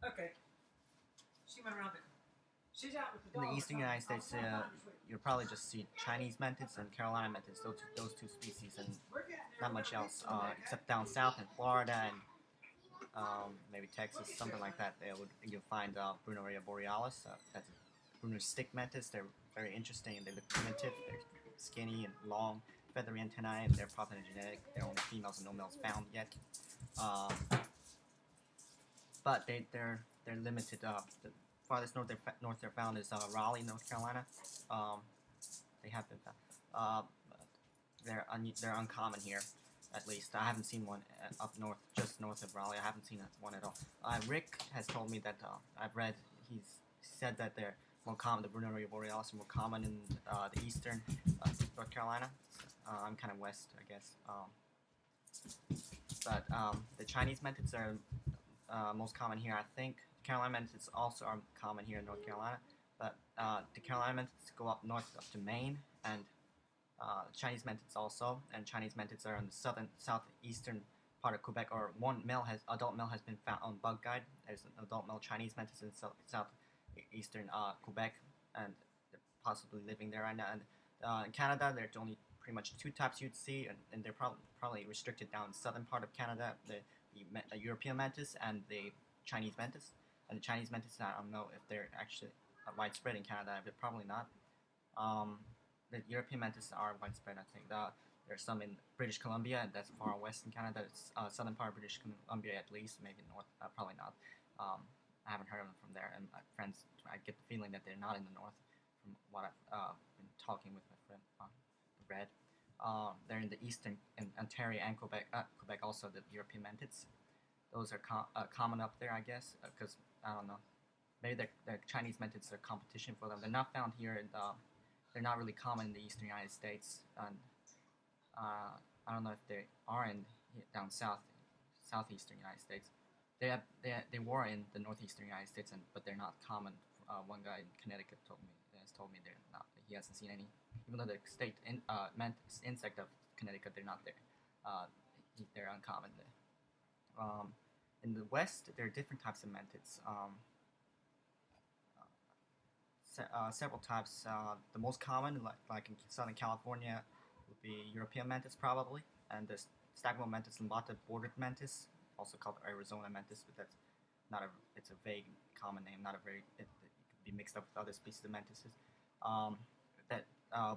Okay. She went around it. She's out with the In the dog. eastern United States, you'll probably just see Chinese Mantis and Carolina Mantis, those two species, and not much else, except down south in Florida and maybe Texas, something like that. You'll find Bruneria borealis. That's a Bruner stick mantis. They're very interesting and they look primitive. They're skinny and long, feathery antennae, and they're parthenogenetic. They're only females and no males found yet. Um, but they're limited. The farthest north they're found is Raleigh, North Carolina. Um, they have been found. They're uncommon here. At least I haven't seen one up north, just north of Raleigh. I haven't seen one at all. Rick has told me that I've read. He's said that they're more common. The Bruneria borealis are more common in the eastern North Carolina. I'm kind of west, I guess. But the Chinese mantids are most common here. I think Carolina mantids also are common here in North Carolina. But the Carolina mantids go up north up to Maine, and Chinese mantids also, and Chinese mantids are in the southeastern part of Quebec. Or adult male has been found on Bug Guide. There's an adult male Chinese mantis in southeastern Quebec, and they're possibly living there right now. And in Canada, there's only pretty much two types you'd see, and they're probably restricted down in the southern part of Canada. The European mantis and the Chinese mantis. And the Chinese mantis, I don't know if they're actually widespread in Canada, but probably not. The European mantis are widespread. I think there's some in British Columbia, and that's far west in Canada. It's southern part of British Columbia, at least, maybe north. Probably not. I haven't heard of them from there, and my friends, I get the feeling that they're not in the north, from what I've been talking with my friend Red. They're in the eastern, in Ontario and Quebec. Quebec also, the European mantids. Those are common up there, I guess, because I don't know. Maybe the Chinese mantids are competition for them. They're not found here in they're not really common in the eastern United States, and I don't know if they are in down southeastern United States. They were in the northeastern United States, but they're not common. One guy in Connecticut has told me they're not. He hasn't seen any, even though the state mantis insect of Connecticut, they're not there. They're uncommon there. In the West, there are different types of mantids. Several types. The most common, like in Southern California, would be European mantis probably, and the Stagmo mantis limbata bordered mantis, also called Arizona mantis, but that's not a. It's a vague common name, not a very. It could be mixed up with other species of mantises. That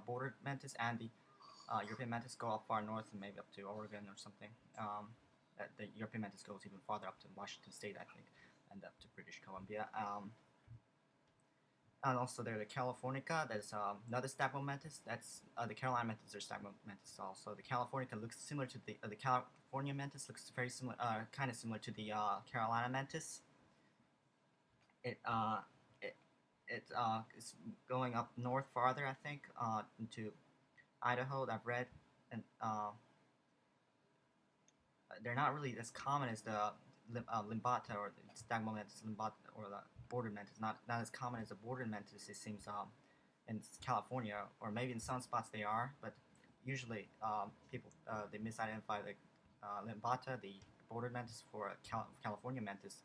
bordered mantis and the European mantis go up far north, and maybe up to Oregon or something. The European mantis goes even farther up to Washington State, I think, and up to British Columbia. And also there's the Californica. There's another stagmo mantis. That's the Carolina mantis or stagmo mantis also. The Californica looks similar to the California mantis. Looks very similar, kind of similar to the Carolina mantis. It is going up north farther, I think, into Idaho. I've read, and they're not really as common as the limbata or the stagmo mantis limbata or the border mantis. Not as common as the border mantis. It seems in California, or maybe in some spots they are, but usually people they misidentify the limbata, the border mantis, for a California mantis.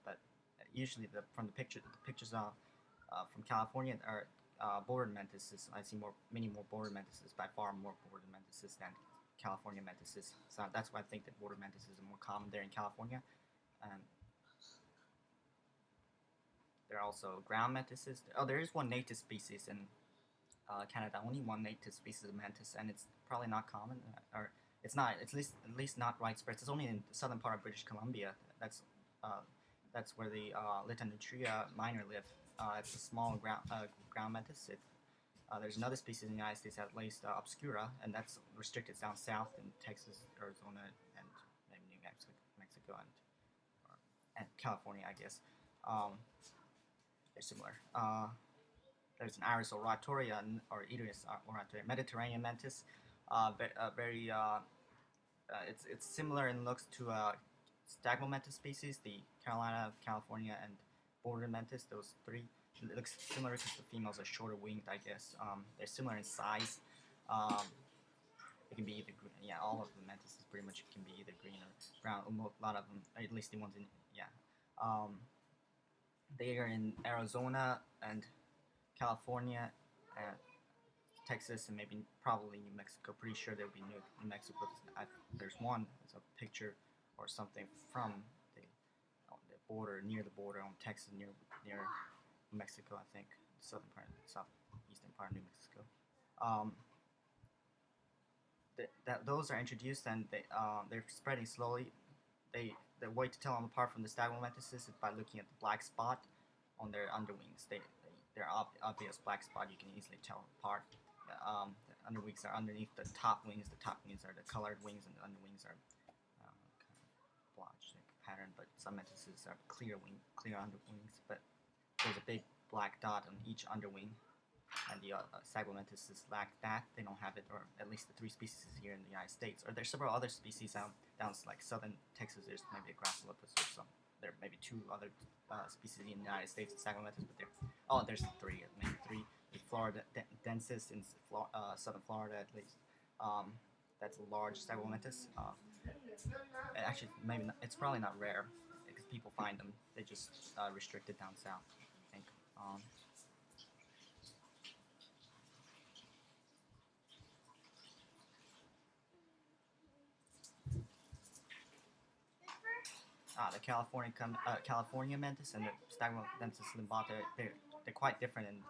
But usually from the pictures from California are border mantises. I see many more border mantises, by far more border mantises than California mantises. So that's why I think that border mantises are more common there in California. And there are also ground mantises. Oh, there is one native species in Canada. Only one native species of mantis, and it's probably not common, or it's not. It's at least not widespread. It's only in the southern part of British Columbia. That's where the Litanotria minor live. It's a small ground mantis. There's another species in the United States, at least obscura, and that's restricted down south in Texas, Arizona, and maybe New Mexico and California, I guess. They're similar. There's an Iris oratoria or Iris oratoria, Mediterranean mantis. Very it's similar in looks to stagmo mantis species, the Carolina, California, and border mantis. Those three. It looks similar because the females are shorter winged, I guess. They're similar in size. It can be either green. Yeah, all of the mantises pretty much can be either green or brown. A lot of them, at least the ones in They are in Arizona and California and Texas and maybe probably New Mexico. Pretty sure there will be New Mexico. There's one. It's a picture or something from the border, near the border on Texas, near New Mexico, I think, southeastern part of New Mexico. Those are introduced and they're spreading slowly. The way to tell them apart from the stagwell mantises is by looking at the black spot on their underwings. They're obvious black spot. You can easily tell apart. The underwings are underneath the top wings. The top wings are the colored wings, and the underwings are kind of blotched pattern. But some mantises are clear underwings. But there's a big black dot on each underwing, and the stagwell mantises lack that. They don't have it, or at least the 3 species here in the United States. Or there's several other species down like southern Texas. There's maybe a grassolepis or some. There are maybe 2 other species in the United States, stagwell mantis, but there's 3, maybe 3. The Florida densis in southern Florida, at least. That's a large stagwell mantis. Actually, maybe not, it's probably not rare because people find them. They just restrict it down south, I think. The California mantis and the stagwell mantis limbata, they're quite different in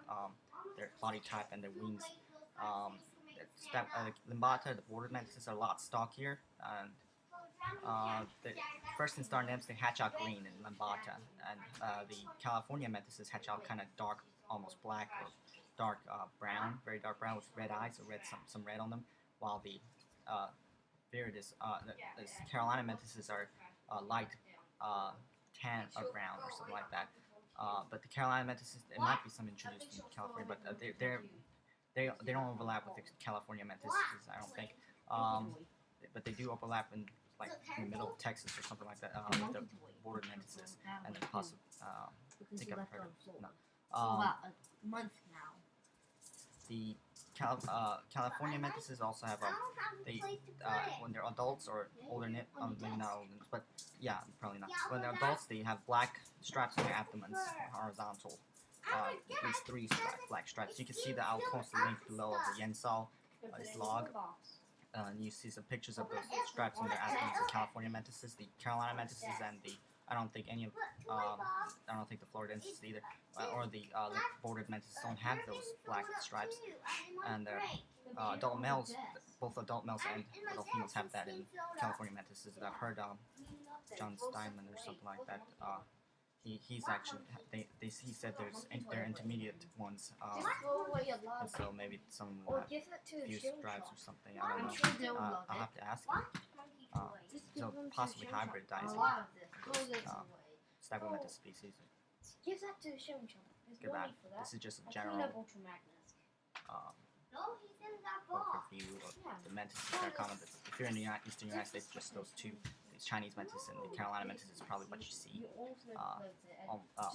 their body type and their wings. Limbata, the border mantises, are a lot stockier, and the first and star nymphs, they hatch out green in limbata, and the California mantises hatch out kind of dark, almost black or dark brown, very dark brown with red eyes or some red on them, while the Viridis, the Carolina mantises are light tan or brown or something like that. But the Carolina mantises, there might be some introduced in California, but they don't overlap with the California mantises, I don't think. But they do overlap in like in the middle of Texas or something like that with the border mantises and the possible. I think I've heard of no. About a month now. The California mantises also have when they're adults or older, maybe not older, but yeah, probably not. When they're adults, they have black stripes on their abdomens, horizontal. At least 3 black stripes. You can see that I'll post the link below of the Yensal log. You see some pictures of those stripes on their abdomens, the California mantises, the Carolina mantises, and I don't think the Floridensis either, or the bordered mantises don't have those black stripes. And adult males, both adult males and adult females have that in California mantises. I've heard John Steinman or something like that. He's actually he said they're intermediate ones. And so maybe some will have few stripes or something. I don't know. I'll have to ask him. So possibly hybridizing stagwell mantis species. Give that to Shimchum. Goodbye. This is just a general overview of the mantises that are common. If you're in the eastern United States, just those 2. These Chinese mantis and the Carolina mantis is probably what you see.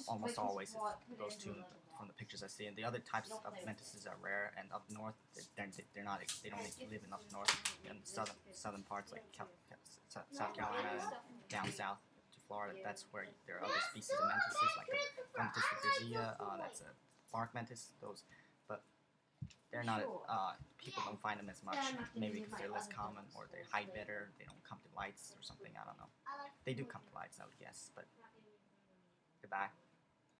Almost always is those 2 from the pictures I see. And the other types of mantises are rare, and up north they're not. They don't live in up north. In the southern parts like South Carolina and down south to Florida, that's where there are other species of mantises like the Mantis frisea, that's a bark mantis. Those, but they're not. People don't find them as much, maybe because they're less common or they hide better. They don't come to lights or something. I don't know. They do come to lights, I would guess, but goodbye.